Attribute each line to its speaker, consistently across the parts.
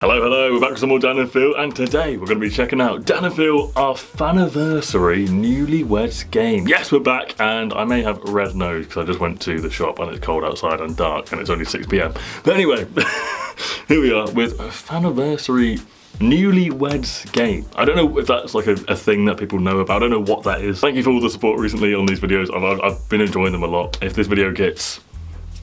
Speaker 1: Hello, we're back with some more Dan and Phil, and today we're going to be checking out Dan and Phil, our Phanniversary Newlyweds game. Yes, we're back, and I may have a red nose because I just went to the shop and it's cold outside and dark and it's only 6 PM. But anyway, here we are with a Phanniversary Newlyweds game. I don't know if that's like a thing that people know about. I don't know what that is. Thank you for all the support recently on these videos. I've been enjoying them a lot. If this video gets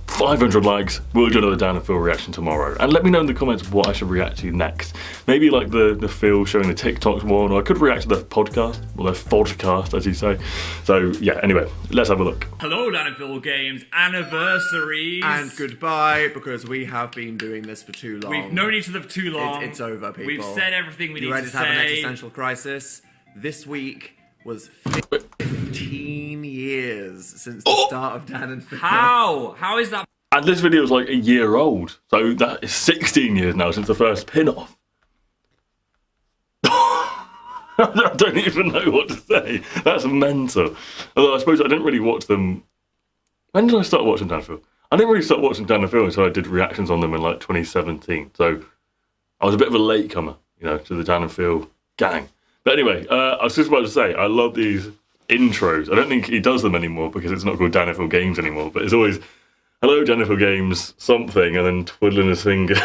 Speaker 1: 500 likes, we'll do another Dan and Phil reaction tomorrow. And let me know in the comments what I should react to next. Maybe like the Phil showing the TikToks one, or I could react to the podcast, or the vodcast, as you say. So yeah, anyway, let's have a look.
Speaker 2: Hello, Dan and Phil Games anniversaries.
Speaker 3: And goodbye, because we have been doing this for too long.
Speaker 2: We've known each other for too long.
Speaker 3: It's over, people.
Speaker 2: We've said everything we need to say.
Speaker 3: You ready to have an existential crisis? This week was 15 years since the start of Dan and Phil.
Speaker 2: How? How is that?
Speaker 1: And this video is like a year old, so that is 16 years now since the first pin-off. I don't even know what to say. That's mental. Although I suppose I didn't really watch them. When did I start watching Dan and Phil? I didn't really start watching Dan and Phil until I did reactions on them in like 2017. So I was a bit of a latecomer, you know, to the Dan and Phil gang. But anyway, I was just about to say, I love these intros. I don't think he does them anymore because it's not called Dan and Phil Games anymore, but it's always, hello, Dan and Phil Games, something, and then twiddling his fingers.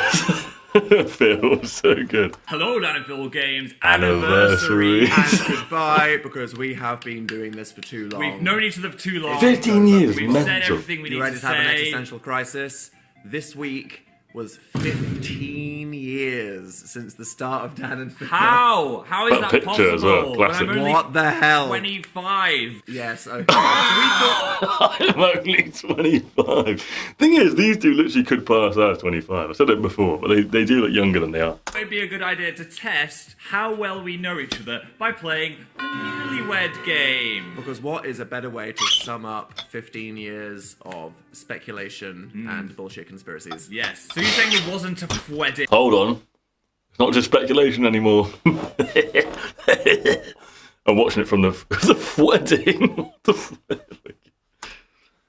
Speaker 1: Phil, so good.
Speaker 2: Hello, Dan and Phil Games
Speaker 1: Anniversary.
Speaker 2: anniversaries.
Speaker 3: And goodbye, because we have been doing this for too long.
Speaker 2: We've known each other for too long.
Speaker 1: 15 years,
Speaker 2: We've said
Speaker 1: mental.
Speaker 2: everything we need
Speaker 3: You ready
Speaker 2: to
Speaker 3: to have an
Speaker 2: say.
Speaker 3: existential crisis? This week was 15 years since the start of Dan and Phil.
Speaker 2: How? How is
Speaker 1: That
Speaker 2: that
Speaker 1: picture
Speaker 2: possible?
Speaker 1: as well,
Speaker 2: When
Speaker 1: classic.
Speaker 2: I'm only
Speaker 3: What the hell?
Speaker 2: 25.
Speaker 3: Yes, okay. So we thought,
Speaker 1: I'm only 25. Thing is, these two literally could pass as 25. I said it before, but they do look younger than they are.
Speaker 2: It would be a good idea to test how well we know each other by playing the Newlywed Game.
Speaker 3: because what is a better way to sum up 15 years of speculation and bullshit conspiracies?
Speaker 2: Yes. So you're saying it wasn't a wedding?
Speaker 1: Hold on. It's not just speculation anymore. I'm watching it from the wedding.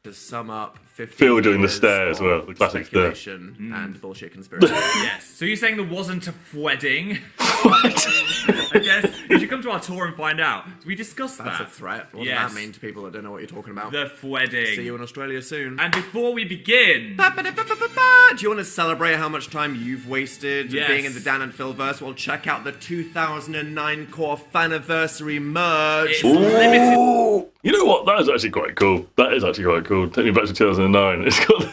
Speaker 3: To sum up 15
Speaker 1: Phil doing the
Speaker 3: years
Speaker 1: stare as well,
Speaker 3: of
Speaker 1: the classic stare.
Speaker 3: speculation and bullshit conspiracies.
Speaker 2: Yes. So you're saying there wasn't a wedding? I guess you should come to our tour and find out. So we discussed
Speaker 3: That's
Speaker 2: that.
Speaker 3: a threat. What
Speaker 2: Yes.
Speaker 3: does that mean to people that don't know what you're talking about?
Speaker 2: The wedding.
Speaker 3: See you in Australia soon.
Speaker 2: And before we begin,
Speaker 3: Do you want to celebrate how much time you've wasted
Speaker 2: Yes.
Speaker 3: being in the Dan and Phil verse? Well, check out the 2009 core Phanniversary merch.
Speaker 2: it's limited
Speaker 1: Ooh, you know what? That is actually quite cool. That is actually quite cool. Take me back to 2009. It's got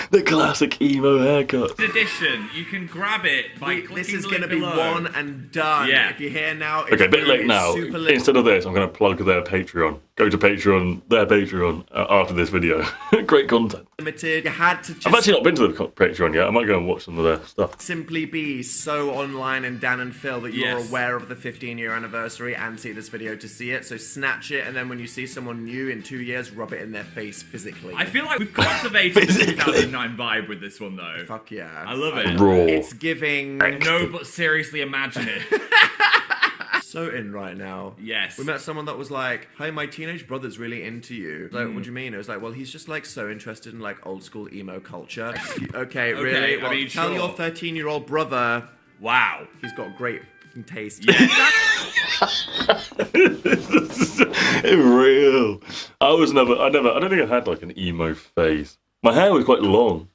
Speaker 1: the classic emo haircut.
Speaker 2: edition. You can grab it by clicking
Speaker 3: This is
Speaker 2: the
Speaker 3: going to
Speaker 2: link
Speaker 3: be
Speaker 2: below.
Speaker 3: one and done.
Speaker 2: Yeah.
Speaker 3: If you're here now, it's
Speaker 1: Okay, a bit
Speaker 3: really
Speaker 1: late now.
Speaker 3: super late.
Speaker 1: Instead of this, I'm going to plug their Patreon. Go to Patreon, their Patreon, after this video. Great content.
Speaker 3: Limited. You had to just
Speaker 1: I've actually not been to the Patreon yet. I might go and watch some of their stuff.
Speaker 3: simply be so online in Dan and Phil that you're
Speaker 2: Yes.
Speaker 3: aware of the 15-year anniversary and see this video to see it. So snatch it, and then when you see someone new in 2 years, rub it in their face physically.
Speaker 2: I feel like we've cultivated the
Speaker 1: Physically.
Speaker 2: 2009 vibe with this one, though.
Speaker 3: Fuck yeah.
Speaker 2: I love it.
Speaker 1: Raw.
Speaker 3: It's giving
Speaker 2: No, but seriously, imagine it.
Speaker 3: so in right now.
Speaker 2: Yes.
Speaker 3: We met someone that was like, "Hi, my teenage brother's really into you." Like, what do you mean? It was like, well, he's just like so interested in like old school emo culture. Okay, really?
Speaker 2: I
Speaker 3: Well,
Speaker 2: mean,
Speaker 3: tell
Speaker 2: sure.
Speaker 3: your 13-year-old brother
Speaker 2: Wow.
Speaker 3: he's got great fucking taste.
Speaker 1: Real. I don't think I had like an emo phase. My hair was quite long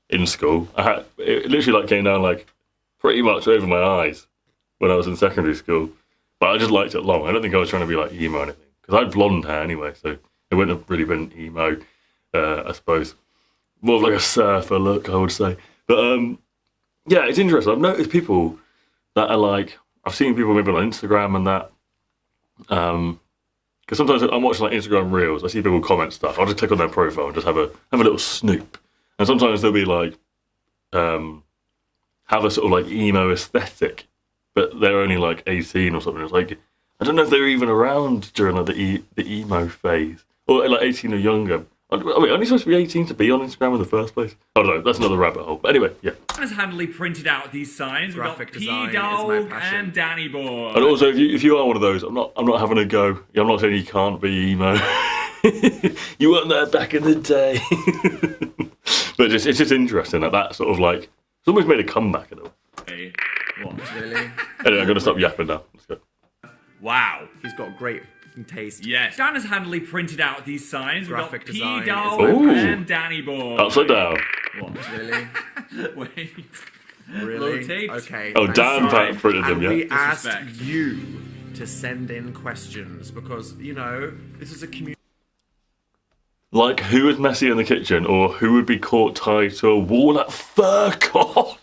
Speaker 1: in school. It literally like came down like pretty much over my eyes when I was in secondary school. But I just liked it long. I don't think I was trying to be like emo or anything. Because I had blonde hair anyway, so it wouldn't have really been emo, I suppose. More of like a surfer look, I would say. But yeah, it's interesting. I've noticed people that are like, I've seen people maybe on Instagram and that. Because sometimes I'm watching like Instagram Reels, I see people comment stuff. I'll just click on their profile and just have a little snoop. And sometimes they'll be like, have a sort of like emo aesthetic, but they're only like 18 or something. It's like, I don't know if they were even around during like the emo phase, or like 18 or younger. Are we only supposed to be 18 to be on Instagram in the first place? I don't know, that's another rabbit hole. But anyway, yeah.
Speaker 2: has handily printed out these signs. We've got
Speaker 3: Graphic design is
Speaker 2: P-Dog
Speaker 3: my passion.
Speaker 2: and Danny Boy.
Speaker 1: And also, if you are one of those, I'm not having a go. I'm not saying you can't be emo. You weren't there back in the day. But it's just interesting that sort of like, it's almost made a comeback,
Speaker 2: What?
Speaker 3: Really?
Speaker 1: Anyway, I'm gonna stop yapping now. Let's go.
Speaker 2: Wow.
Speaker 3: He's got great taste.
Speaker 2: Yes. Dan has handily printed out these signs. We've got
Speaker 3: Graphic
Speaker 2: P
Speaker 3: design
Speaker 2: Doll
Speaker 3: is
Speaker 1: Ooh.
Speaker 2: and Danny Boy.
Speaker 1: Upside down.
Speaker 2: What?
Speaker 3: Really?
Speaker 2: Wait.
Speaker 3: Really?
Speaker 2: Low taped.
Speaker 3: Okay.
Speaker 1: Oh,
Speaker 3: I'm
Speaker 1: Dan
Speaker 3: sorry.
Speaker 1: printed them,
Speaker 3: And
Speaker 1: yeah.
Speaker 3: we asked
Speaker 2: Disrespect.
Speaker 3: you to send in questions because, you know, this is a community.
Speaker 1: Like, who is messy in the kitchen, or who would be caught tied to a wall at FurCon?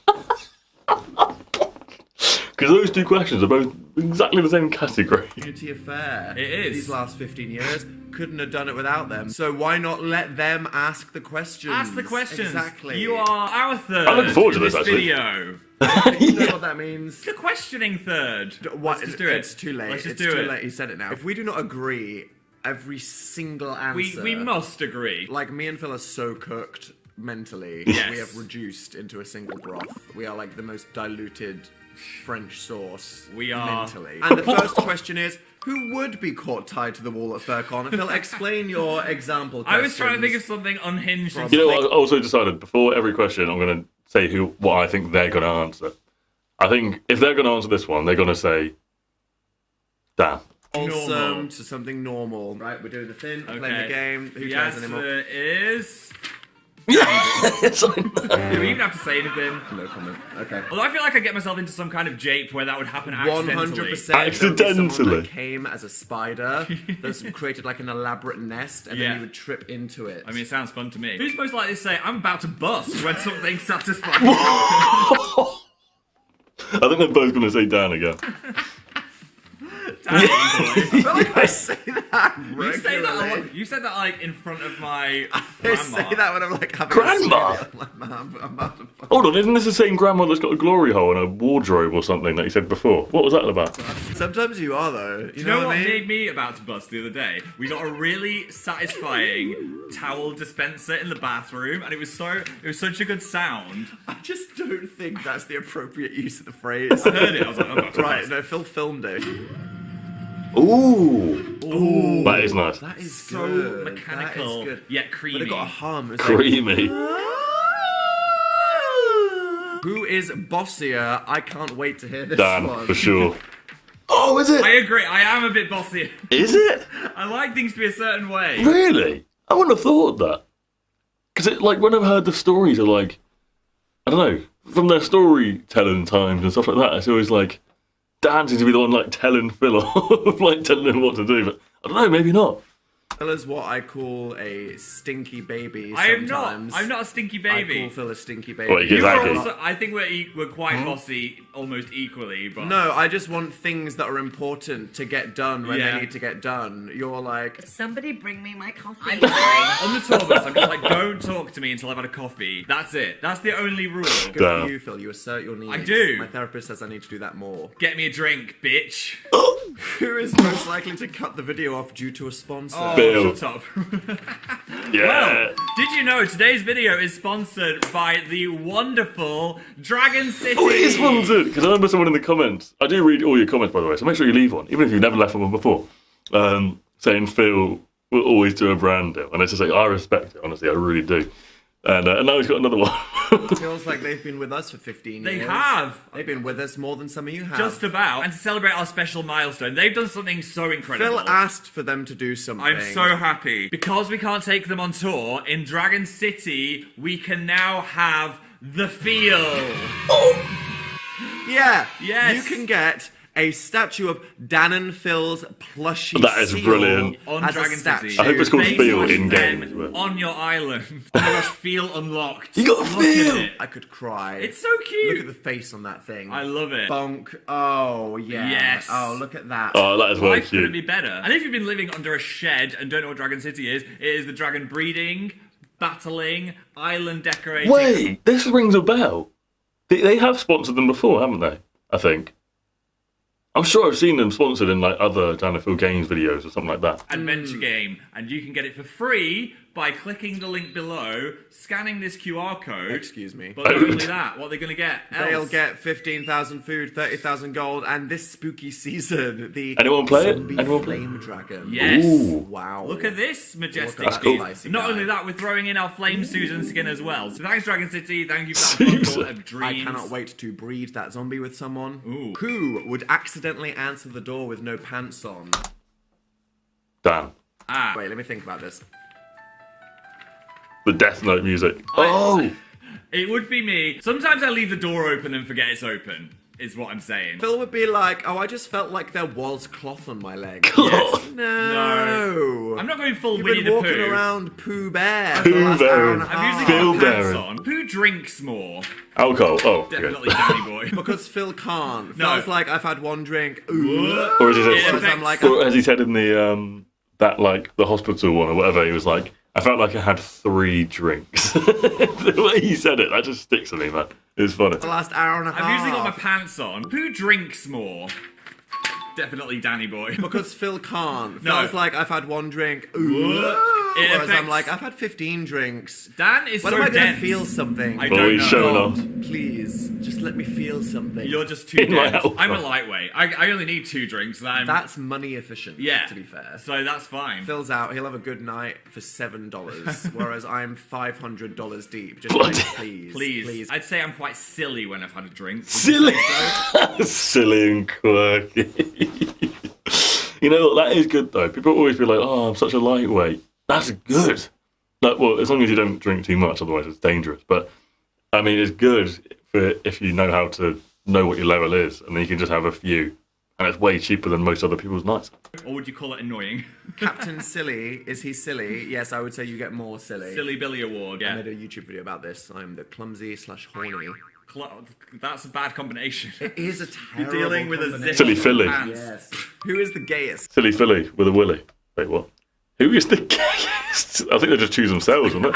Speaker 1: Because those two questions are both exactly the same category.
Speaker 3: Community affair.
Speaker 2: It is.
Speaker 3: These last 15 years. Couldn't have done it without them. So why not let them ask the questions?
Speaker 2: Ask the questions.
Speaker 3: Exactly.
Speaker 2: You are our third.
Speaker 1: I'm looking forward to
Speaker 2: in
Speaker 1: this, actually.
Speaker 2: video.
Speaker 3: You know what that means?
Speaker 2: The questioning third.
Speaker 3: What?
Speaker 2: Let's just do it.
Speaker 3: It's too late.
Speaker 2: Let's just
Speaker 3: it's
Speaker 2: do
Speaker 3: too
Speaker 2: it.
Speaker 3: late. You said it now. If we do not agree, every single answer.
Speaker 2: We must agree.
Speaker 3: Like, me and Phil are so cooked mentally.
Speaker 2: Yes.
Speaker 3: We have reduced into a single broth. We are like the most diluted French sauce.
Speaker 2: We are.
Speaker 3: Mentally. And the first question is, who would be caught tied to the wall at FurCon? Phil, explain your example
Speaker 2: I was trying to think of
Speaker 3: questions.
Speaker 2: something unhinged. and
Speaker 1: You know what? I also decided before every question, I'm going to say what I think they're going to answer. I think if they're going to answer this one, they're going to say, Dan.
Speaker 3: Wholesome
Speaker 2: Normal.
Speaker 3: to something normal. Right, we're doing the thing,
Speaker 2: Okay.
Speaker 3: playing the game. Who
Speaker 2: The
Speaker 3: cares anymore?
Speaker 2: answer is.
Speaker 1: Yes, I know.
Speaker 2: Do we even have to say anything?
Speaker 3: No comment. Okay.
Speaker 2: Although I feel like I get myself into some kind of jape where that would happen accidentally.
Speaker 3: 100%.
Speaker 1: Accidentally.
Speaker 3: Someone that came as a spider that's created like an elaborate nest, and
Speaker 2: Yeah.
Speaker 3: then you would trip into it.
Speaker 2: I mean, it sounds fun to me. Who's most likely to say, I'm about to bust when something's satisfying?
Speaker 1: I think they're both going to say Dan again.
Speaker 2: Danny boy.
Speaker 3: I feel like I say that regularly.
Speaker 2: You say that a lot. You said that like in front of my
Speaker 3: I
Speaker 2: grandma.
Speaker 3: say that when I'm like having
Speaker 1: Grandma?
Speaker 3: a smoothie. I'm like, man, I'm about to fuck.
Speaker 1: Hold on, isn't this the same grandma that's got a glory hole in a wardrobe or something that you said before? What was that about?
Speaker 3: Sometimes you are though. You
Speaker 2: You know what
Speaker 3: I mean?
Speaker 2: made me about to bust the other day? We got a really satisfying towel dispenser in the bathroom, and it was such a good sound.
Speaker 3: I just don't think that's the appropriate use of the phrase.
Speaker 2: I heard it. I was like, I'm about to
Speaker 3: Right,
Speaker 2: bust.
Speaker 3: no, Phil filmed it.
Speaker 1: Ooh.
Speaker 2: Ooh,
Speaker 1: That is nice.
Speaker 3: That is
Speaker 2: so
Speaker 3: good.
Speaker 2: mechanical,
Speaker 3: That is good.
Speaker 2: yet
Speaker 3: But
Speaker 2: creamy.
Speaker 3: it got a hum. It was
Speaker 1: Creamy.
Speaker 3: like, who is bossier? I can't wait to hear this
Speaker 1: Dan,
Speaker 3: one.
Speaker 1: for sure. Oh, is
Speaker 2: I
Speaker 1: it?
Speaker 2: agree. I am a bit bossy.
Speaker 1: Is it?
Speaker 2: I like things to be a certain way.
Speaker 1: Really? I wouldn't have thought that. Because, like, when I've heard the stories of, like, I don't know, from their storytelling times and stuff like that, it's always like, Dan seems to be the one, like, telling Phil off, like, telling him what to do. But I don't know, maybe not.
Speaker 3: Phil is what I call a stinky baby.
Speaker 2: I am
Speaker 3: sometimes.
Speaker 2: not. I'm not a stinky
Speaker 3: I
Speaker 2: baby.
Speaker 3: call Phil a stinky baby.
Speaker 1: What, he gets
Speaker 2: You are
Speaker 1: aggy?
Speaker 2: also, I think we're quite bossy almost equally, but
Speaker 3: No, I just want things that are important to get done when
Speaker 2: Yeah.
Speaker 3: they need to get done. You're like,
Speaker 4: Somebody bring me my coffee.
Speaker 2: on the tour bus, I'm just like, don't talk to me until I've had a coffee. That's it. That's the only rule.
Speaker 3: good
Speaker 1: Damn.
Speaker 3: for you, Phil. You assert your needs.
Speaker 2: I do.
Speaker 3: My therapist says I need to do that more.
Speaker 2: Get me a drink, bitch.
Speaker 3: Who is most likely to cut the video off due to a sponsor?
Speaker 2: Oh,
Speaker 1: Bill.
Speaker 2: shut up.
Speaker 1: Yeah.
Speaker 2: Did you know today's video is sponsored by the wonderful Dragon City?
Speaker 1: Oh, it is sponsored! Because I remember someone in the comments, I do read all your comments, by the way, so make sure you leave one, even if you've never left one before, saying Phil will always do a brand deal. And it's just like, I respect it, honestly, I really do. And now he's got another one.
Speaker 3: Feels like they've been with us for 15
Speaker 2: They
Speaker 3: years.
Speaker 2: have.
Speaker 3: They've been with us more than some of you have.
Speaker 2: Just about. And to celebrate our special milestone, they've done something so incredible.
Speaker 3: Phil asked for them to do something.
Speaker 2: I'm so happy. Because we can't take them on tour, in Dragon City, we can now have the feel.
Speaker 3: Yeah.
Speaker 2: Yes.
Speaker 3: You can get a statue of Dan and Phil's plushie
Speaker 1: That is
Speaker 3: seal
Speaker 1: brilliant.
Speaker 2: On
Speaker 3: as a
Speaker 2: Dragon
Speaker 3: statue.
Speaker 2: City.
Speaker 1: I hope it's called
Speaker 2: They
Speaker 1: Feel
Speaker 2: slash
Speaker 1: in
Speaker 2: them
Speaker 1: game as well.
Speaker 2: On your island. Oh my gosh, feel unlocked.
Speaker 1: You got a
Speaker 2: Look
Speaker 1: feel.
Speaker 2: at it.
Speaker 3: I could cry.
Speaker 2: It's so
Speaker 3: Look at
Speaker 2: cute.
Speaker 3: the face on that thing.
Speaker 2: I love it.
Speaker 3: Bonk. Oh, yeah.
Speaker 2: Yes.
Speaker 3: Oh, look at that.
Speaker 1: Oh, that is well
Speaker 2: Life couldn't be
Speaker 1: cute.
Speaker 2: better. And if you've been living under a shed and don't know what Dragon City is, it is the dragon breeding, battling, island decorating.
Speaker 1: Wait, this rings a bell. They have sponsored them before, haven't they? I think. I'm sure I've seen them sponsored in like other Dan and Phil Games videos or something like that.
Speaker 2: Adventure game, and you can get it for free by clicking the link below, scanning this QR code.
Speaker 3: Excuse me.
Speaker 2: But not only that, what are they going to get?
Speaker 3: They'll get 15,000 food, 30,000 gold, and this spooky season, the
Speaker 1: Anyone play it?
Speaker 3: zombie
Speaker 1: Anyone play
Speaker 3: flame dragon.
Speaker 2: Yes.
Speaker 1: Ooh.
Speaker 3: Wow.
Speaker 2: Look at this majestic
Speaker 3: Look at
Speaker 2: skin.
Speaker 3: that spicy
Speaker 2: Not
Speaker 3: guy.
Speaker 2: only that, we're throwing in our Flame Susan skin as well. So thanks, Dragon City. Thank you for that bundle
Speaker 1: Susan.
Speaker 2: of
Speaker 3: I
Speaker 2: dreams.
Speaker 3: cannot wait to breed that zombie with someone.
Speaker 2: Ooh.
Speaker 3: Who would accidentally answer the door with no pants on?
Speaker 1: Dan.
Speaker 2: Ah.
Speaker 3: Wait, let me think about this.
Speaker 1: The Death Note music. Oh!
Speaker 2: It would be me. Sometimes I leave the door open and forget it's open, is what I'm saying.
Speaker 3: Phil would be like, oh, I just felt like there was cloth on my leg.
Speaker 1: Yes.
Speaker 3: No.
Speaker 2: I'm not going full
Speaker 3: You've
Speaker 2: Winnie
Speaker 3: been
Speaker 2: the
Speaker 3: walking
Speaker 2: Pooh.
Speaker 3: around Pooh Bear for
Speaker 1: Pooh
Speaker 3: the last
Speaker 1: Bear.
Speaker 3: hour and a
Speaker 2: I've
Speaker 3: half.
Speaker 2: usually
Speaker 1: Phil
Speaker 2: got my pants
Speaker 1: Bear.
Speaker 2: on. Who drinks more?
Speaker 1: Alcohol. Oh,
Speaker 2: Definitely
Speaker 1: okay.
Speaker 2: Danny Boy.
Speaker 3: Because Phil can't.
Speaker 2: No.
Speaker 3: Phil's like, I've had one drink. Ooh.
Speaker 1: Or is it
Speaker 2: It
Speaker 3: Whereas I'm
Speaker 2: affects-
Speaker 3: like,
Speaker 1: or as he said in the that like the hospital one or whatever, he was like, I felt like I had 3 drinks. The way he said it, that just sticks to me, man. It was funny.
Speaker 3: the last hour and a half.
Speaker 2: I've usually got my pants on. Who drinks more? Definitely Danny Boy.
Speaker 3: Because Phil can't.
Speaker 2: No.
Speaker 3: Phil's like, I've had one drink. Ooh.
Speaker 2: It
Speaker 3: Whereas I'm
Speaker 2: affects-
Speaker 3: like, I've had 15 drinks.
Speaker 2: Dan is
Speaker 3: When
Speaker 2: so
Speaker 3: am I going to
Speaker 2: dense.
Speaker 3: feel something?
Speaker 2: I
Speaker 1: Oh,
Speaker 2: don't
Speaker 1: he's
Speaker 2: know.
Speaker 1: showing off.
Speaker 3: Please, just let me feel something.
Speaker 2: You're just too
Speaker 1: In my
Speaker 2: dense.
Speaker 1: alcohol.
Speaker 2: I'm a lightweight. I only need 2 drinks. And I'm,
Speaker 3: That's money efficient,
Speaker 2: yeah.
Speaker 3: to be fair.
Speaker 2: So that's fine.
Speaker 3: Phil's out, he'll have a good night for $7, whereas I'm $500 deep. Just
Speaker 1: Bloody-
Speaker 3: like, please.
Speaker 2: I'd say I'm quite silly when I've had a drink.
Speaker 1: Silly. Silly and quirky. You know what? That is good, though. People always be like, oh, I'm such a lightweight. That's good. Like, well, as long as you don't drink too much, otherwise it's dangerous. But, I mean, it's good for if you know how to know what your level is, and then you can just have a few. And it's way cheaper than most other people's nights.
Speaker 2: Or would you call it annoying?
Speaker 3: Captain Silly, is he silly? Yes, I would say you get more silly.
Speaker 2: Silly Billy Award,
Speaker 3: I
Speaker 2: yeah.
Speaker 3: made a YouTube video about this. I'm the clumsy/horny.
Speaker 2: That's a bad combination.
Speaker 3: It is a
Speaker 2: You're
Speaker 3: terrible
Speaker 2: dealing with a
Speaker 3: combination.
Speaker 1: Silly Philly.
Speaker 2: pants.
Speaker 3: Yes. Who is the gayest?
Speaker 1: Silly Philly with a willy. Wait, what? Who is the gayest? I think they just choose themselves, don't they?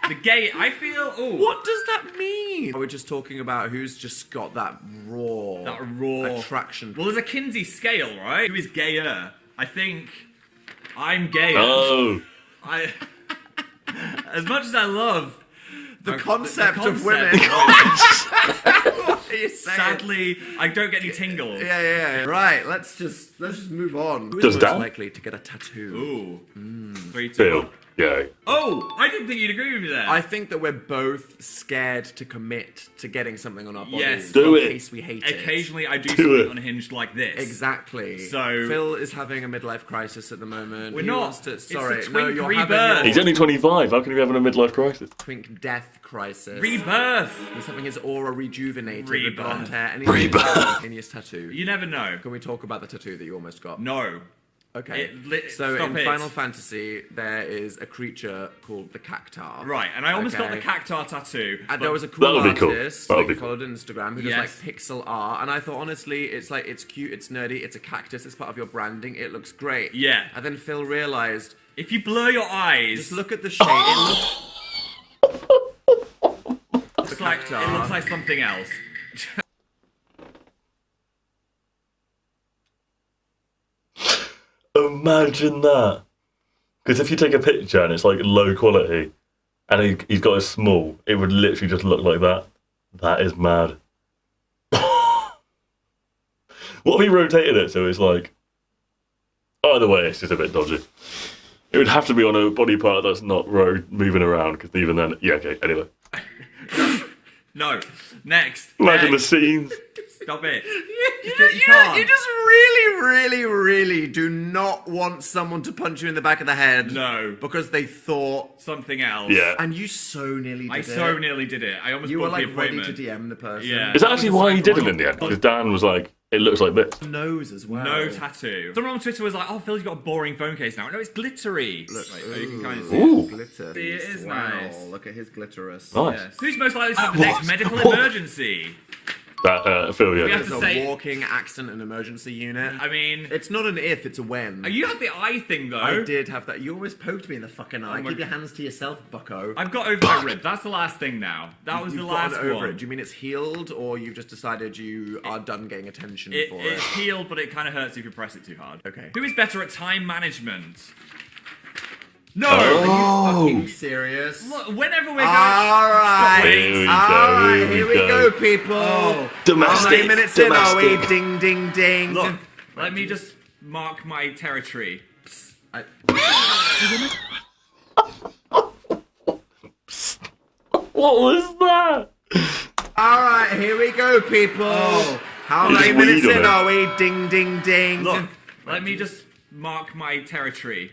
Speaker 2: The gay, I feel, ooh.
Speaker 3: What does that mean? We're just talking about who's just got that raw attraction.
Speaker 2: Well, there's a Kinsey scale, right? Who is gayer? I think I'm gayer.
Speaker 1: Oh.
Speaker 2: I, as much as I love
Speaker 3: the concept of women. What are you saying?
Speaker 2: Sadly, I don't get any tingles.
Speaker 3: Yeah. Right, let's just move on. Who is
Speaker 1: Does
Speaker 3: most
Speaker 1: Dan?
Speaker 3: likely to get a tattoo?
Speaker 2: Ooh. 3, 2,
Speaker 1: Phil.
Speaker 2: 1.
Speaker 1: Yeah.
Speaker 2: Oh, I didn't think you'd agree with me there.
Speaker 3: I think that we're both scared to commit to getting something on our bodies.
Speaker 2: Yes.
Speaker 1: Do
Speaker 3: in
Speaker 1: it.
Speaker 3: case we hate it.
Speaker 2: Occasionally, I do
Speaker 1: Do
Speaker 2: something
Speaker 1: it.
Speaker 2: unhinged like this.
Speaker 3: Exactly.
Speaker 2: So-
Speaker 3: Phil is having a midlife crisis at the moment.
Speaker 2: We're
Speaker 3: He
Speaker 2: not.
Speaker 3: wants to,
Speaker 2: It's
Speaker 3: sorry,
Speaker 2: the
Speaker 3: no,
Speaker 2: twink
Speaker 3: you're
Speaker 2: rebirth.
Speaker 3: having
Speaker 1: He's
Speaker 3: your
Speaker 1: only 25. How can he be having a midlife crisis?
Speaker 3: twink death crisis.
Speaker 2: Rebirth.
Speaker 3: He's having his aura rejuvenated with
Speaker 2: Rebirth.
Speaker 3: blonde hair, and he's getting a spontaneous tattoo.
Speaker 2: You never know.
Speaker 3: Can we talk about the tattoo that you almost got?
Speaker 2: No.
Speaker 3: Okay.
Speaker 2: Stop
Speaker 3: in
Speaker 2: it.
Speaker 3: Final Fantasy, there is a creature called the Cactar.
Speaker 2: Right, and I almost got the
Speaker 3: Okay.
Speaker 2: cactar tattoo.
Speaker 3: And
Speaker 2: but
Speaker 3: there was a cool
Speaker 1: That would be cool.
Speaker 3: artist
Speaker 1: That
Speaker 3: that
Speaker 1: would be
Speaker 3: you followed on Instagram who does
Speaker 2: Yes.
Speaker 3: like pixel art, and I thought honestly, it's cute, it's nerdy, it's a cactus, it's part of your branding, it looks great.
Speaker 2: Yeah.
Speaker 3: And then Phil realized,
Speaker 2: if you blur your eyes,
Speaker 3: just look at the shape. It
Speaker 2: it's like,
Speaker 3: cactar.
Speaker 2: it looks like something else.
Speaker 1: Imagine that. Because if you take a picture and it's like low quality, and he's got a small, it would literally just look like that. That is mad. What if he rotated it so it's like... Either way, it's just a bit dodgy. It would have to be on a body part that's not moving around, because even then... Yeah, okay, anyway.
Speaker 2: No. Next.
Speaker 1: Imagine the
Speaker 2: Next.
Speaker 1: scenes.
Speaker 2: Stop it.
Speaker 3: You
Speaker 2: can't.
Speaker 3: just really, really, really do not want someone to punch you in the back of the head.
Speaker 2: No.
Speaker 3: Because they thought...
Speaker 2: Something else.
Speaker 1: Yeah.
Speaker 3: And you so nearly did
Speaker 2: I
Speaker 3: it.
Speaker 2: so nearly did it. I almost
Speaker 3: You were
Speaker 2: booked the
Speaker 3: like ready
Speaker 2: appointment.
Speaker 3: to DM the person.
Speaker 2: Yeah.
Speaker 1: Is that actually why he did it in the end? Because Dan was like, it looks like this.
Speaker 3: Nose as well.
Speaker 2: No tattoo. Someone on Twitter was like, "Oh, Phil, you've got a boring phone case now." No, it's glittery.
Speaker 3: Look,
Speaker 2: you can kind of see
Speaker 1: Ooh.
Speaker 2: it.
Speaker 3: Glitter.
Speaker 2: See, it is
Speaker 3: wow,
Speaker 2: nice.
Speaker 3: Look at his glitterous.
Speaker 1: Nice.
Speaker 2: Yes. Who's most likely to have the next medical emergency?
Speaker 1: That, Phil,
Speaker 2: We
Speaker 1: yeah.
Speaker 2: have
Speaker 3: It's
Speaker 2: to
Speaker 3: a
Speaker 2: say-
Speaker 3: walking accident and emergency unit.
Speaker 2: I mean,
Speaker 3: It's not an if, it's a when.
Speaker 2: you had the eye thing though.
Speaker 3: I did have that. You always poked me in the fucking eye.
Speaker 2: my-
Speaker 3: Keep your hands to yourself, bucko.
Speaker 2: I've got over my rib. That's the last thing now. That was
Speaker 3: You've
Speaker 2: the last
Speaker 3: gotten over
Speaker 2: one.
Speaker 3: it. Do you mean it's healed, or you've just decided you are done getting attention for it?
Speaker 2: It's healed, but it kind of hurts if you press it too hard.
Speaker 3: Okay.
Speaker 2: Who is better at time management? No!
Speaker 3: Are you fucking serious?
Speaker 2: Look, whenever we're going...
Speaker 3: Alright,
Speaker 1: Here we go.
Speaker 3: people.
Speaker 2: Oh.
Speaker 1: Domestic,
Speaker 3: How many minutes in are we?
Speaker 1: domestic.
Speaker 3: Ding, ding, ding.
Speaker 2: Look, let me just mark my territory.
Speaker 1: What was that?
Speaker 3: Alright, here we go, people.
Speaker 2: Oh.
Speaker 3: How
Speaker 1: Just
Speaker 3: many minutes
Speaker 1: weed on
Speaker 3: in
Speaker 1: it.
Speaker 3: are we? Ding, ding, ding.
Speaker 2: Look, let me just mark my territory.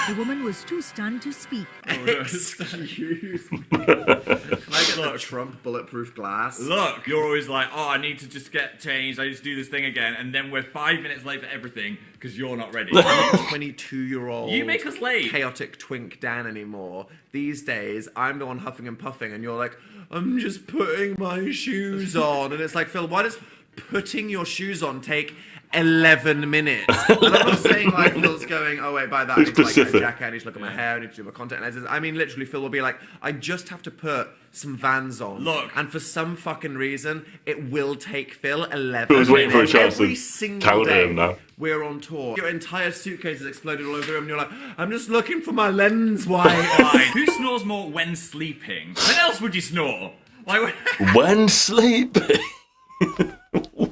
Speaker 4: The woman was too stunned to speak.
Speaker 3: Excuse me. Can I get the Trump bulletproof glass?
Speaker 2: Look, you're always like, oh, I need to just get changed. I just do this thing again. And then we're 5 minutes late for everything because you're not ready.
Speaker 3: I'm not 22-year-old.
Speaker 2: You make us late.
Speaker 3: Chaotic twink Dan anymore. These days, I'm the one huffing and puffing, and you're like, I'm just putting my shoes on. And it's like, Phil, why does putting your shoes on take 11 minutes? And I'm not saying like Phil's going, oh wait, by that I need to like get a
Speaker 1: Specific.
Speaker 3: jacket, I need to look at my hair, I need to do my content analysis. I mean, literally, Phil will be like, I just have to put some Vans on.
Speaker 2: Look.
Speaker 3: And for some fucking reason, it will take Phil 11
Speaker 1: Phil's waiting for a
Speaker 3: minutes.
Speaker 1: chance
Speaker 3: Every
Speaker 1: to
Speaker 3: single
Speaker 1: counter
Speaker 3: day.
Speaker 1: him now.
Speaker 3: We're on tour. Your entire suitcase has exploded all over the room, and you're like, I'm just looking for my lens wipes.
Speaker 2: Fine. Who snores more when sleeping? When else would you snore? Like,
Speaker 1: When sleeping?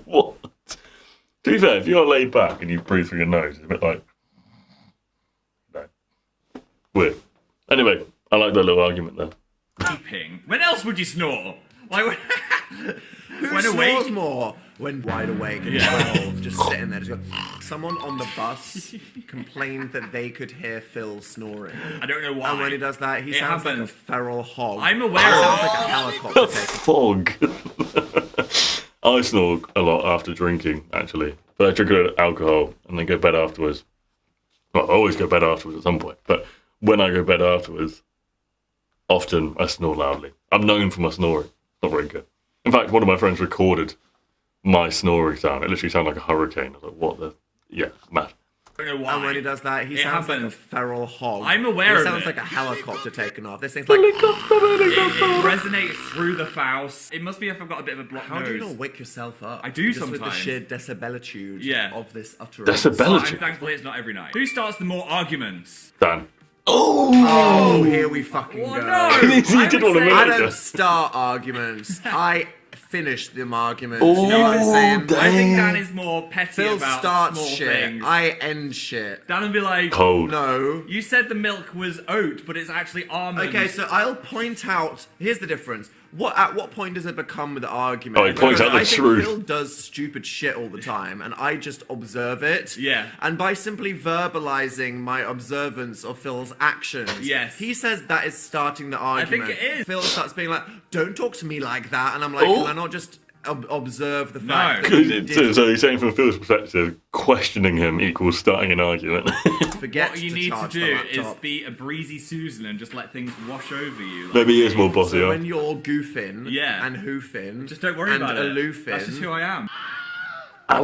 Speaker 1: What? To be fair, if you're laid back and you breathe through your nose, it's a bit like... No. Weird. Anyway, I like that little argument there.
Speaker 2: sleeping. When else would you snore? Like,
Speaker 3: Who
Speaker 2: when
Speaker 3: snores
Speaker 2: awake?
Speaker 3: more? When wide awake and
Speaker 2: Yeah.
Speaker 3: 12, just sitting there, just going. Someone on the bus complained that they could hear Phil snoring.
Speaker 2: I don't know why.
Speaker 3: And when he does that, he
Speaker 2: It
Speaker 3: sounds like a
Speaker 2: happens.
Speaker 3: feral hog.
Speaker 2: I'm aware
Speaker 3: He
Speaker 2: of
Speaker 3: sounds
Speaker 2: it.
Speaker 3: like a helicopter taking.
Speaker 1: Fog. I snore a lot after drinking, actually. But I drink a lot of alcohol and then go to bed afterwards. Well, I always go to bed afterwards at some point. But when I go to bed afterwards, often I snore loudly. I'm known for my snoring. Not very good. In fact, one of my friends recorded my snoring sound. It literally sounded like a hurricane. I was like, what the... Yeah, mad.
Speaker 2: I don't know why.
Speaker 3: And when he does that, he
Speaker 2: It
Speaker 3: sounds like a
Speaker 2: happens.
Speaker 3: feral hog.
Speaker 2: I'm aware
Speaker 3: He
Speaker 2: of
Speaker 3: sounds
Speaker 2: it.
Speaker 3: like a helicopter taking off. This thing's like,
Speaker 2: It resonates through the Faust. It must be if I've got a bit of a blocked
Speaker 3: how
Speaker 2: nose.
Speaker 3: do you not wake yourself up?
Speaker 2: I do
Speaker 3: Just with the
Speaker 2: sometimes.
Speaker 3: sheer decibelitude
Speaker 2: Yeah.
Speaker 3: of this utterance.
Speaker 2: I'm
Speaker 1: Decibelitude.
Speaker 2: thankful it's not every night. Who starts the more arguments?
Speaker 1: Dan.
Speaker 3: Oh, here we fucking
Speaker 2: Oh
Speaker 3: go.
Speaker 2: no!
Speaker 1: You
Speaker 2: I
Speaker 1: did
Speaker 2: would
Speaker 1: want to
Speaker 2: say-
Speaker 1: move.
Speaker 3: I
Speaker 1: Yeah.
Speaker 3: don't start arguments. I finish them arguments. You know what I'm saying?
Speaker 1: damn.
Speaker 2: I think Dan is more petty
Speaker 3: Phil
Speaker 2: about
Speaker 3: starts
Speaker 2: small
Speaker 3: shit.
Speaker 2: things.
Speaker 3: I end shit.
Speaker 2: Dan would be like,
Speaker 1: Cold.
Speaker 3: No.
Speaker 2: you said the milk was oat, but it's actually almond.
Speaker 3: Okay, so I'll point out. Here's the difference. At what point does it become the argument?
Speaker 1: Oh, he points out the
Speaker 3: I think
Speaker 1: truth.
Speaker 3: Phil does stupid shit all the time, and I just observe it.
Speaker 2: Yeah.
Speaker 3: And by simply verbalizing my observance of Phil's actions,
Speaker 2: Yes.
Speaker 3: he says that is starting the argument.
Speaker 2: think it is.
Speaker 3: Phil starts being like, "Don't talk to me like that," and I'm like,
Speaker 1: Oh.
Speaker 3: "Can I not just observe the
Speaker 2: No.
Speaker 3: fact that
Speaker 1: So,
Speaker 3: you did
Speaker 1: so you're saying from Phil's perspective, questioning him equals starting an argument.
Speaker 3: forget
Speaker 2: what you
Speaker 3: to
Speaker 2: need to
Speaker 3: charge the
Speaker 2: do is
Speaker 3: laptop?"
Speaker 2: be a breezy Susan and just let things wash over you. Like,
Speaker 1: Maybe he is more bossy.
Speaker 3: So
Speaker 1: Huh?
Speaker 3: when you're goofing
Speaker 2: Yeah.
Speaker 3: and hoofing
Speaker 2: just don't worry
Speaker 3: and
Speaker 2: about it.
Speaker 3: aloofing,
Speaker 2: That's just who I am.
Speaker 3: I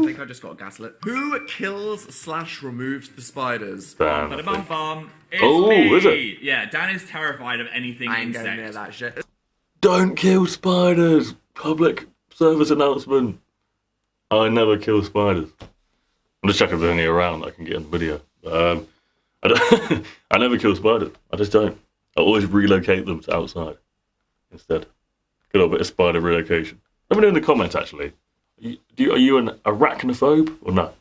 Speaker 3: think I just got gaslit. Who kills/removes the spiders?
Speaker 1: Dan,
Speaker 2: But
Speaker 1: I
Speaker 2: bum
Speaker 1: think.
Speaker 2: bum. It's
Speaker 1: Oh,
Speaker 2: me.
Speaker 1: is it?
Speaker 2: Yeah, Dan is terrified of anything
Speaker 3: I ain't going
Speaker 2: insect.
Speaker 3: near that shit.
Speaker 1: Don't kill spiders. Public service announcement. I never kill spiders. I'm just checking if there's any around that I can get in the video. I, don't, I never kill spiders. I just don't. I always relocate them to outside instead. Good old bit of spider relocation. Let me know in the comments actually. Are you an arachnophobe or not?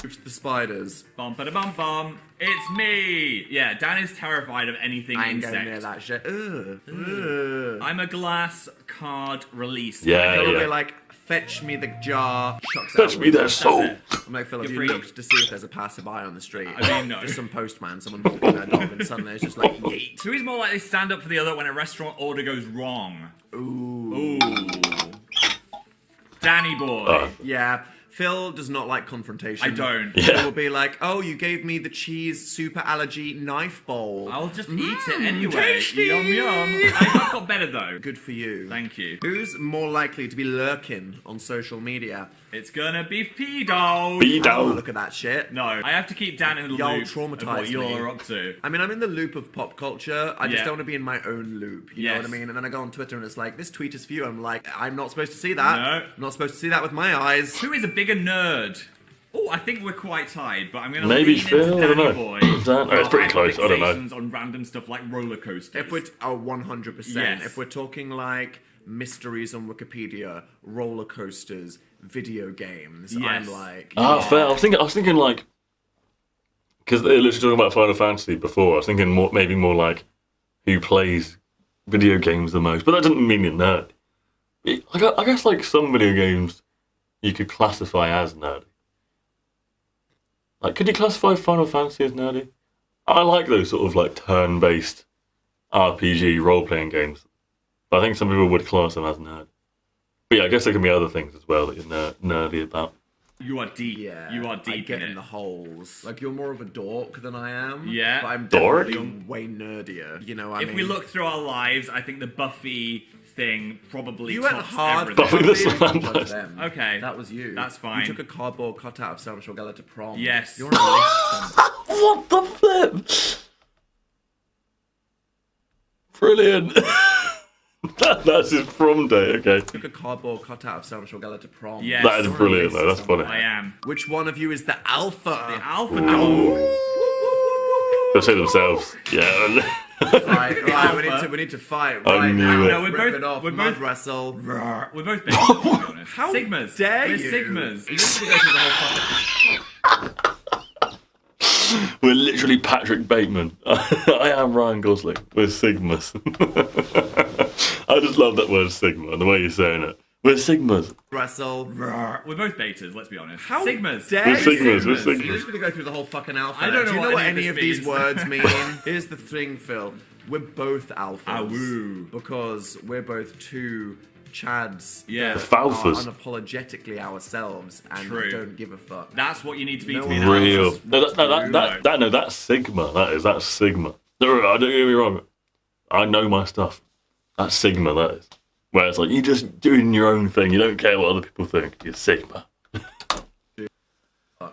Speaker 3: Moves the spiders.
Speaker 2: Bum ba bum bum. It's me. Yeah, Dan is terrified of anything
Speaker 3: I ain't
Speaker 2: insect.
Speaker 3: going near that shit. Ugh.
Speaker 2: I'm a glass card release.
Speaker 1: Yeah,
Speaker 3: Phil will
Speaker 1: yeah.
Speaker 3: be like, fetch me the jar, chucks it
Speaker 1: Touch
Speaker 3: out
Speaker 1: me
Speaker 3: the
Speaker 1: their soul.
Speaker 2: it.
Speaker 3: I'm like, Phil, have
Speaker 2: You're
Speaker 3: you
Speaker 2: free.
Speaker 3: looked to see if there's a passerby on the street?
Speaker 2: I mean, no.
Speaker 3: Just some postman, someone walking their dog, and suddenly it's just like, yeet.
Speaker 2: Who is more likely to stand up for the other when a restaurant order goes wrong?
Speaker 3: Ooh.
Speaker 2: Ooh. Danny boy.
Speaker 3: Yeah. Phil does not like confrontation.
Speaker 2: I don't.
Speaker 1: Yeah.
Speaker 3: Phil will be like, oh, you gave me the cheese super allergy knife bowl.
Speaker 2: I'll just eat it anyway.
Speaker 3: tasty.
Speaker 2: Yum yum. I've got better though.
Speaker 3: Good for you.
Speaker 2: Thank you.
Speaker 3: Who's more likely to be lurking on social media?
Speaker 2: It's gonna be Fido.
Speaker 3: I don't
Speaker 1: Beat
Speaker 3: look at that shit.
Speaker 2: No, I have to keep Dan in the
Speaker 3: Y'all
Speaker 2: loop of what
Speaker 3: traumatised
Speaker 2: you're
Speaker 3: me.
Speaker 2: up to.
Speaker 3: I mean, I'm in the loop of pop culture. I just
Speaker 2: Yeah.
Speaker 3: don't want to be in my own loop. You know
Speaker 2: Yes.
Speaker 3: what I mean? And then I go on Twitter and it's like, this tweet is for you. I'm like, I'm not supposed to see that.
Speaker 2: No.
Speaker 3: I'm not supposed to see that with my eyes.
Speaker 2: Who is a bigger nerd? Oh, I think we're quite tied, but I'm going to
Speaker 1: Maybe
Speaker 2: lean
Speaker 1: Phil,
Speaker 2: into
Speaker 1: I don't
Speaker 2: Danny
Speaker 1: know.
Speaker 2: Boy.
Speaker 1: Dan- oh, it's pretty
Speaker 2: for
Speaker 1: close, I don't know.
Speaker 2: fixations on random stuff like roller coasters.
Speaker 3: If we're 100%.
Speaker 2: Yes.
Speaker 3: If we're talking like mysteries on Wikipedia, roller coasters, video games, I'm
Speaker 2: Yes.
Speaker 3: like,
Speaker 1: Ah, fair. I was thinking like, because they were literally talking about Final Fantasy before. I was thinking maybe more like who plays video games the most, but that doesn't mean you're nerd. I guess like some video games you could classify as nerdy. Like, could you classify Final Fantasy as nerdy? I like those sort of like turn-based RPG role-playing games. But I think some people would class them as nerd. But yeah, I guess there can be other things as well that you're nerdy about.
Speaker 2: You are deep.
Speaker 3: yeah,
Speaker 2: You are
Speaker 3: I
Speaker 2: deep
Speaker 3: get
Speaker 2: in
Speaker 3: in
Speaker 2: it.
Speaker 3: the holes. Like, you're more of a dork than I am.
Speaker 2: Yeah.
Speaker 3: But I'm
Speaker 1: Dork?
Speaker 3: definitely way nerdier. You know what I
Speaker 2: If
Speaker 3: mean?
Speaker 2: we look through our lives, I think the Buffy thing probably
Speaker 3: You went
Speaker 2: tops
Speaker 3: hard.
Speaker 2: everything.
Speaker 1: Buffy the
Speaker 3: Buffy,
Speaker 1: Vampire.
Speaker 3: don't judge them.
Speaker 2: Okay.
Speaker 3: That was you.
Speaker 2: That's fine.
Speaker 3: You took a cardboard cutout of Sarah Michelle Gellar to prom.
Speaker 2: Yes.
Speaker 3: You're on a list.
Speaker 1: What the flip? Brilliant. That's his prom day, okay.
Speaker 3: Took a cardboard cutout of Sarah Michelle Gellar to prom.
Speaker 2: Yes.
Speaker 1: That is
Speaker 3: You're on a
Speaker 1: brilliant
Speaker 3: list
Speaker 1: though, that's funny.
Speaker 2: I am.
Speaker 3: Which one of you is the alpha?
Speaker 2: The alpha dog.
Speaker 1: They'll say themselves. Yeah.
Speaker 3: Right, we need to fight.
Speaker 1: I
Speaker 3: Right,
Speaker 1: knew
Speaker 3: now,
Speaker 1: it.
Speaker 2: No, we're
Speaker 3: rip
Speaker 2: both-
Speaker 3: it off,
Speaker 2: we're
Speaker 3: mud
Speaker 2: both-
Speaker 3: wrestle.
Speaker 2: We're both big, to be honest.
Speaker 3: How
Speaker 2: Sigmas.
Speaker 3: dare
Speaker 2: We're
Speaker 3: you?
Speaker 2: Sigmas.
Speaker 3: You just go through the whole fucking...
Speaker 1: We're literally Patrick Bateman. I am Ryan Gosling. We're Sigmas. I just love that word Sigma and the way you're saying it. We're Sigmas.
Speaker 3: wrestle.
Speaker 2: We're both betas, let's be honest.
Speaker 3: How
Speaker 2: Sigmas.
Speaker 3: dare
Speaker 1: We're
Speaker 3: you?
Speaker 1: Sigmas. We're
Speaker 3: You're
Speaker 1: Sigmas.
Speaker 3: just gonna go through the whole fucking alpha.
Speaker 2: I don't know
Speaker 3: Do you
Speaker 2: what
Speaker 3: know what
Speaker 2: any
Speaker 3: any
Speaker 2: of
Speaker 3: of
Speaker 2: this
Speaker 3: these
Speaker 2: means.
Speaker 3: words mean? Here's the thing, Phil. We're both alphas.
Speaker 2: Awoo.
Speaker 3: Because we're both two Chads
Speaker 2: Yeah.
Speaker 3: that
Speaker 1: Falfas.
Speaker 3: are unapologetically ourselves and
Speaker 2: True.
Speaker 3: don't give a fuck.
Speaker 2: That's what you need to be
Speaker 3: No
Speaker 2: to be an
Speaker 3: one-
Speaker 2: alpha.
Speaker 1: Real.
Speaker 3: What to do.
Speaker 1: No, that's Sigma. That's Sigma. Don't get me wrong. I know my stuff. That's Sigma, that is. Where it's like, you're just doing your own thing. You don't care what other people think. You're Sigma.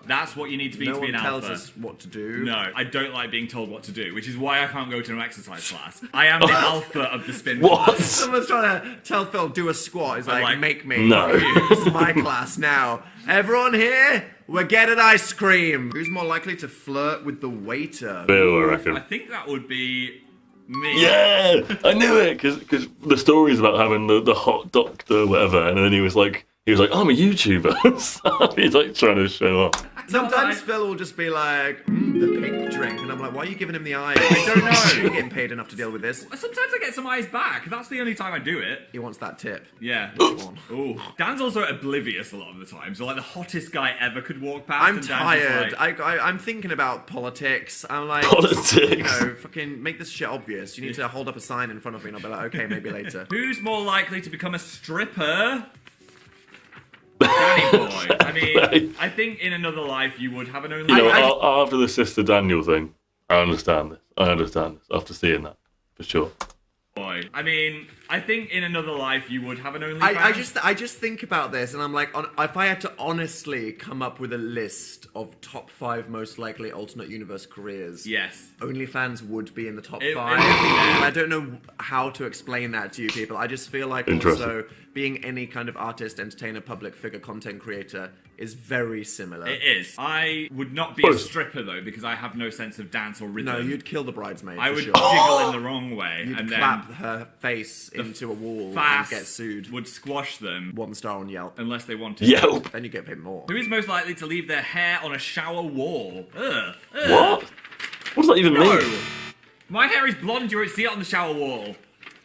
Speaker 2: That's what you need to be
Speaker 3: No
Speaker 2: to be
Speaker 3: one
Speaker 2: an
Speaker 3: tells
Speaker 2: alpha.
Speaker 3: us what to do.
Speaker 2: No, I don't like being told what to do, which is why I can't go to an exercise class. I am the alpha of the spin
Speaker 1: What?
Speaker 2: class.
Speaker 3: Someone's trying to tell Phil do a squat. He's
Speaker 2: I'm
Speaker 3: like,
Speaker 2: like,
Speaker 3: make me.
Speaker 1: No.
Speaker 3: Fuck you. This is my class now. Everyone here, we're getting ice cream. Who's more likely to flirt with the waiter?
Speaker 1: Bill, I
Speaker 2: I
Speaker 1: reckon.
Speaker 2: think that would be me.
Speaker 1: Yeah! I knew it! Because the story's about having the hot doctor, whatever, and then he was like, I'm a YouTuber. So he's like trying to show off.
Speaker 3: Sometimes Phil will just be like, the pink drink. And I'm like, why are you giving him the eye? I don't know. You're getting paid enough to deal with this.
Speaker 2: Sometimes I get some eyes back. That's the only time I do it.
Speaker 3: He wants that tip.
Speaker 2: Yeah.
Speaker 3: on.
Speaker 2: Ooh. Dan's also oblivious a lot of the time. So like the hottest guy ever could walk past.
Speaker 3: I'm
Speaker 2: and Dan's just
Speaker 3: tired.
Speaker 2: like,
Speaker 3: I'm thinking about politics. I'm like,
Speaker 1: Politics.
Speaker 3: You know, fucking make this shit obvious. You need to hold up a sign in front of me and I'll be like, okay, maybe later.
Speaker 2: Who's more likely to become a stripper? Danny boy. I mean, I think in another life you would have an only.
Speaker 1: You know, after the Sister Daniel thing, I understand this. After seeing that, for sure.
Speaker 2: boy. I mean, I think in another life you would have an OnlyFans.
Speaker 3: I just think about this and I'm like, if I had to honestly come up with a list of top 5 most likely alternate universe careers,
Speaker 2: Yes.
Speaker 3: OnlyFans would be in the top
Speaker 2: It
Speaker 3: 5.
Speaker 2: would be there.
Speaker 3: I don't know how to explain that to you people. I just feel like
Speaker 1: Interesting.
Speaker 3: also being any kind of artist, entertainer, public figure, content creator is very similar.
Speaker 2: It is. I would not be
Speaker 1: Well,
Speaker 2: a stripper though because I have no sense of dance or rhythm.
Speaker 3: No, you'd kill the bridesmaid.
Speaker 2: I
Speaker 3: for
Speaker 2: would
Speaker 3: sure.
Speaker 2: jiggle in the wrong way
Speaker 3: You'd
Speaker 2: and
Speaker 3: clap
Speaker 2: then
Speaker 3: her face into a wall and
Speaker 2: fast
Speaker 3: get sued.
Speaker 2: would squash them
Speaker 3: 1 star on Yelp.
Speaker 2: unless they wanted.
Speaker 1: Yelp.
Speaker 3: Then you get paid more.
Speaker 2: Who is most likely to leave their hair on a shower wall? Ugh.
Speaker 1: What? What does that even
Speaker 2: No.
Speaker 1: mean?
Speaker 2: My hair is blonde. You won't see it on the shower wall.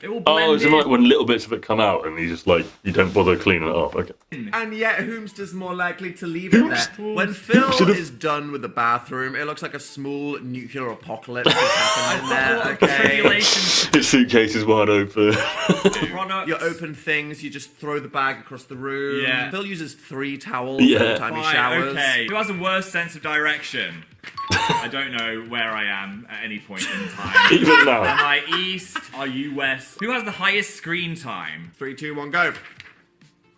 Speaker 2: It will blend
Speaker 1: Oh, is it
Speaker 2: in.
Speaker 1: like when little bits of it come out and you just like, you don't bother cleaning it up? Okay.
Speaker 3: And yet, whom's more likely to leave it there? When Phil
Speaker 1: Should've-
Speaker 3: is done with the bathroom, it looks like a small nuclear apocalypse is happening there, okay?
Speaker 2: Tribulation
Speaker 1: His suitcase is wide open.
Speaker 2: products.
Speaker 3: You open things, you just throw the bag across the room.
Speaker 2: Yeah.
Speaker 3: Phil uses 3 towels
Speaker 1: Yeah.
Speaker 3: every time he
Speaker 2: Fine,
Speaker 3: showers.
Speaker 2: okay. Who has a worse sense of direction? I don't know where I am at any point in time.
Speaker 1: Even
Speaker 2: Am
Speaker 1: now.
Speaker 2: I east? Are you west? Who has the highest screen time?
Speaker 3: 3, 2, 1, go.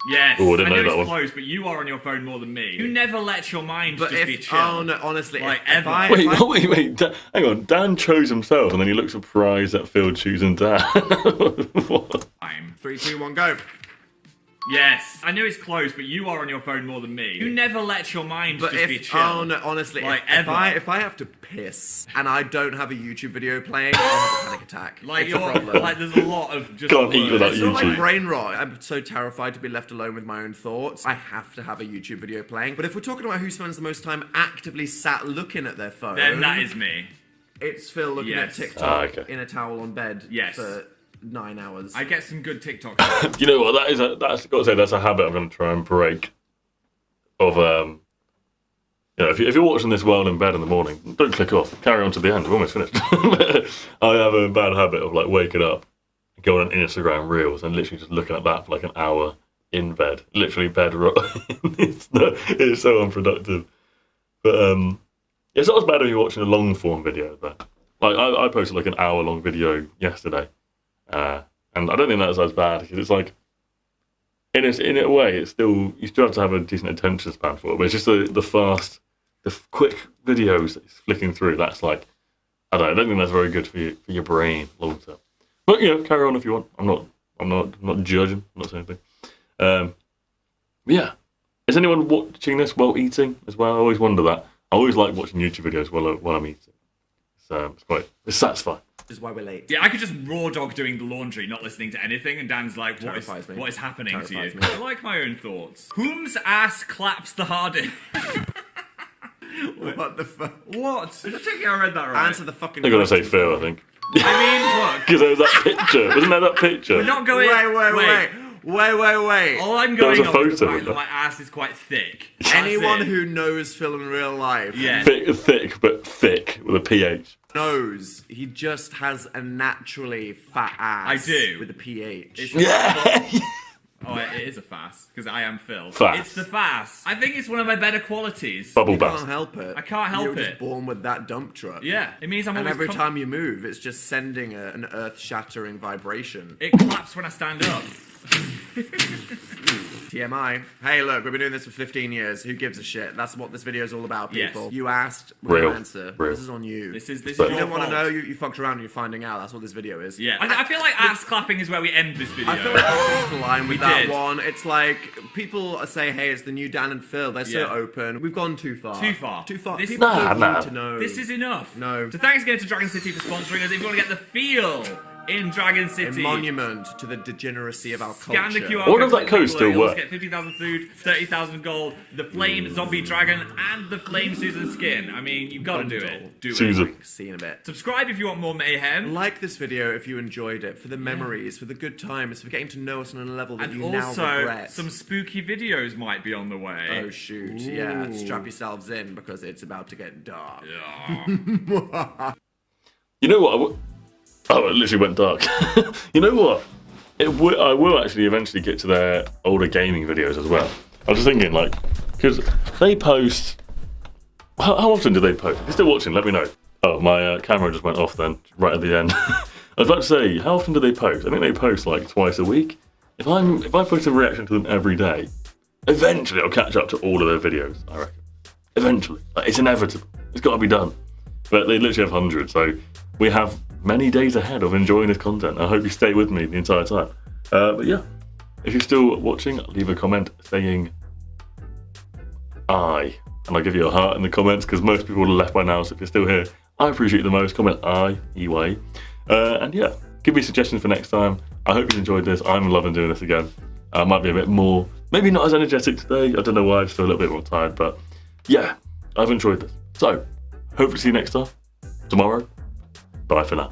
Speaker 2: Yes.
Speaker 1: Oh, I didn't know
Speaker 2: know
Speaker 1: that
Speaker 2: it's
Speaker 1: one.
Speaker 2: close, but you are on your phone more than me. You never let your mind
Speaker 3: But
Speaker 2: just be
Speaker 3: if,
Speaker 2: chill.
Speaker 3: oh no, honestly,
Speaker 2: Like,
Speaker 3: if
Speaker 2: ever.
Speaker 3: I,
Speaker 1: Wait,
Speaker 3: if I-
Speaker 1: wait. Hang on. Dan chose himself and then he looks surprised at Phil choosing Dan. What?
Speaker 2: Time.
Speaker 3: 3, 2, 1, go.
Speaker 2: Yes. I know it's close, but you are on your phone more than me. You never let your mind
Speaker 3: But
Speaker 2: just be chill.
Speaker 3: oh no, honestly,
Speaker 2: Like,
Speaker 3: if
Speaker 2: ever.
Speaker 3: I have to piss and I don't have a YouTube video playing, I'll have a panic attack.
Speaker 2: Like,
Speaker 3: it's a
Speaker 2: you're,
Speaker 3: problem.
Speaker 2: like, there's a lot of just
Speaker 1: Can't eat without
Speaker 3: It's not like
Speaker 1: YouTube.
Speaker 3: brain rot. I'm so terrified to be left alone with my own thoughts. I have to have a YouTube video playing. But if we're talking about who spends the most time actively sat looking at their phone,
Speaker 2: Then that is me.
Speaker 3: it's Phil looking
Speaker 2: Yes.
Speaker 3: at TikTok
Speaker 1: Okay.
Speaker 3: in a towel on bed
Speaker 2: Yes.
Speaker 3: for 9 hours.
Speaker 2: I get some good TikToks.
Speaker 1: You know what? That's got to say that's a habit I'm going to try and break. Of you know, if you're watching this while in bed in the morning, don't click off. Carry on to the end. We're almost finished. I have a bad habit of like waking up, going on Instagram Reels, and literally just looking at that for like an hour in bed, literally bed rot. It's so unproductive. But it's not as bad if you're watching a long form video though. Like I posted like an hour long video yesterday. And I don't think that's as bad because it's like, in a way, it's still, you still have to have a decent attention span for it. But it's just the quick videos that it's flicking through. That's like, I don't think that's very good for your brain long term. But you know, carry on if you want. I'm not judging. I'm not saying anything. But yeah, is anyone watching this while eating as well? I always wonder that. I always like watching YouTube videos while I'm eating. It's satisfying.
Speaker 3: Which is why we're late.
Speaker 2: Yeah, I could just raw dog doing the laundry, not listening to anything, and Dan's like,
Speaker 3: Terrifies me.
Speaker 2: what is happening to you?
Speaker 3: Terrifies me.
Speaker 2: I like my own thoughts. Whom's ass claps the hardest?
Speaker 3: What the fuck?
Speaker 2: What? I think I read that right.
Speaker 3: Answer the fucking
Speaker 1: I'm going to say
Speaker 3: question.
Speaker 1: Phil, I think.
Speaker 2: I mean, look,
Speaker 1: Because there was that picture. Wasn't there that picture?
Speaker 2: we're not going...
Speaker 3: Wait.
Speaker 2: All I'm
Speaker 1: There was
Speaker 2: going
Speaker 1: a
Speaker 2: on is the
Speaker 1: photo
Speaker 2: fact
Speaker 1: of
Speaker 2: that
Speaker 1: it.
Speaker 2: my ass is quite thick. That's
Speaker 3: Anyone
Speaker 2: it.
Speaker 3: who knows Phil in real life
Speaker 2: Yeah.
Speaker 1: Thick, but thick with a PH.
Speaker 3: knows he just has a naturally fat ass.
Speaker 2: I do.
Speaker 3: With a PH.
Speaker 2: It's
Speaker 1: Yeah.
Speaker 2: Oh, it is a fass, because I am Phil.
Speaker 1: Fass.
Speaker 2: It's the fass. I think it's one of my better qualities.
Speaker 1: Bubble
Speaker 3: You
Speaker 1: bath.
Speaker 3: can't help it.
Speaker 2: I can't help
Speaker 3: You're
Speaker 2: it.
Speaker 3: just born with that dump truck.
Speaker 2: Yeah, it means I'm
Speaker 3: And
Speaker 2: always...
Speaker 3: every time you move, it's just sending an earth-shattering vibration.
Speaker 2: It claps when I stand up.
Speaker 3: TMI. Hey, look, we've been doing this for 15 years. Who gives a shit? That's what this video is all about,
Speaker 2: Yes.
Speaker 3: people. You asked, we're
Speaker 1: Real.
Speaker 3: gonna answer.
Speaker 1: Real.
Speaker 3: This is on you.
Speaker 2: This is
Speaker 1: But-
Speaker 2: your
Speaker 3: You don't want to
Speaker 2: fault.
Speaker 3: know, you fucked around and you're finding out. That's what this video is.
Speaker 2: Yeah, I feel like ass clapping is where we end this video.
Speaker 3: I feel like we crossed the line with
Speaker 2: We
Speaker 3: that
Speaker 2: did.
Speaker 3: one. It's like people say, "Hey, it's the new Dan and Phil." They're so
Speaker 2: Yeah.
Speaker 3: open. We've gone too far.
Speaker 2: Too far.
Speaker 3: Too far.
Speaker 2: This-
Speaker 3: People don't
Speaker 1: Nah.
Speaker 3: need to know.
Speaker 2: This is enough.
Speaker 3: No.
Speaker 2: So thanks again to Dragon City for sponsoring us. If you want to get the feel in Dragon
Speaker 3: a
Speaker 2: City,
Speaker 3: monument to the degeneracy of our
Speaker 2: scan
Speaker 3: culture.
Speaker 2: the QR
Speaker 1: I wonder
Speaker 2: code.
Speaker 1: if that code still
Speaker 2: You also
Speaker 1: works.
Speaker 2: get 50,000 food, 30,000 gold, the Flame Zombie Dragon, and the Flame Susan skin. I mean, you've got to do it. Do
Speaker 1: Susan.
Speaker 2: it.
Speaker 3: See you in a bit.
Speaker 2: Subscribe if you want more mayhem.
Speaker 3: Like this video if you enjoyed it, for the memories, for the good times, for getting to know us on a level that
Speaker 2: And
Speaker 3: you now
Speaker 2: also,
Speaker 3: regret.
Speaker 2: some spooky videos might be on the way.
Speaker 3: Oh shoot, yeah, strap yourselves in because it's about to get dark.
Speaker 1: You know what? Oh, it literally went dark. You know what? I will actually eventually get to their older gaming videos as well. I was just thinking, like, because they post. How often do they post? If you're still watching, let me know. Oh, my camera just went off then, right at the end. I was about to say, how often do they post? I think they post like twice a week. If I post a reaction to them every day, eventually I'll catch up to all of their videos, I reckon. Eventually. Like, it's inevitable. It's got to be done. But they literally have hundreds, so we have many days ahead of enjoying this content. I hope you stay with me the entire time. But yeah, if you're still watching, leave a comment saying I, and I'll give you a heart in the comments because most people have left by now, so if you're still here, I appreciate you the most. Comment I, EY. And yeah, give me suggestions for next time. I hope you enjoyed this. I'm loving doing this again. I might be a bit more, maybe not as energetic today. I don't know why, I just feel a little bit more tired, but yeah, I've enjoyed this. So, hopefully see you next time, tomorrow. Bye for now.